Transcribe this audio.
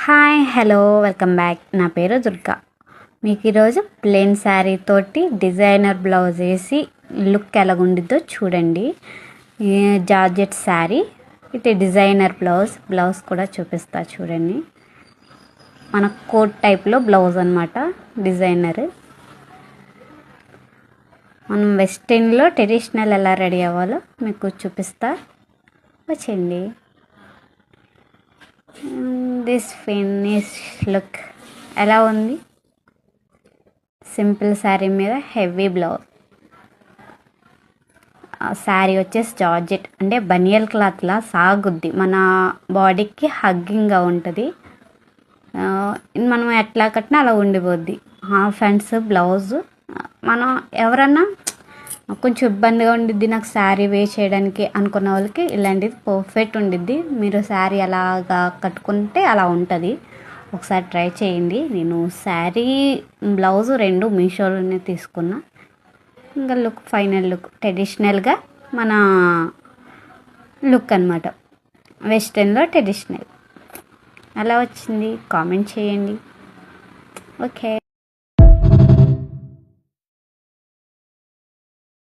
Hi hello welcome back. నా పేరు దుర్గా. మీకు ఈరోజు ప్లెయిన్ శారీ తోటి డిజైనర్ బ్లౌజ్ వేసి లుక్ ఎలాగుండిద్దో చూడండి. జార్జెట్ శారీ ఇది డిజైనర్ బ్లౌజ్ కూడా చూపిస్తా చూడండి. మన కోట్ టైప్లో బ్లౌజ్ అనమాట. డిజైనర్ మనం వెస్టర్న్లో ట్రెడిషనల్ ఎలా రెడీ అవ్వాలో మీకు చూపిస్తా వచ్చేయండి. దిస్ ఫినిష్ లుక్ ఎలా ఉంది? సింపుల్ శారీ మీద హెవీ బ్లౌజ్. శారీ వచ్చేసి జార్జెట్ అంటే బనియల్ క్లాత్లా సాగుద్ది, మన బాడీకి హగ్గింగ్గా ఉంటుంది. మనం ఎట్లా కట్టినా అలా ఉండిపోద్ది. Half hands blouse. మనం ఎవరన్నా కొంచెం ఇబ్బందిగా ఉండిద్ది నాకు శారీ వేర్ చేయడానికి అనుకున్న వాళ్ళకి ఇలాంటిది పర్ఫెక్ట్ ఉండిద్ది. మీరు శారీ అలాగా కట్టుకుంటే అలా ఉంటుంది. ఒకసారి ట్రై చేయండి. నేను శారీ బ్లౌజ్ రెండు మీషోలోనే తీసుకున్నా. ఇంకా లుక్ ఫైనల్ లుక్ ట్రెడిషనల్గా మన లుక్ అనమాట. వెస్టర్న్లో ట్రెడిషనల్ ఎలా వచ్చింది కామెంట్ చేయండి. ఓకే.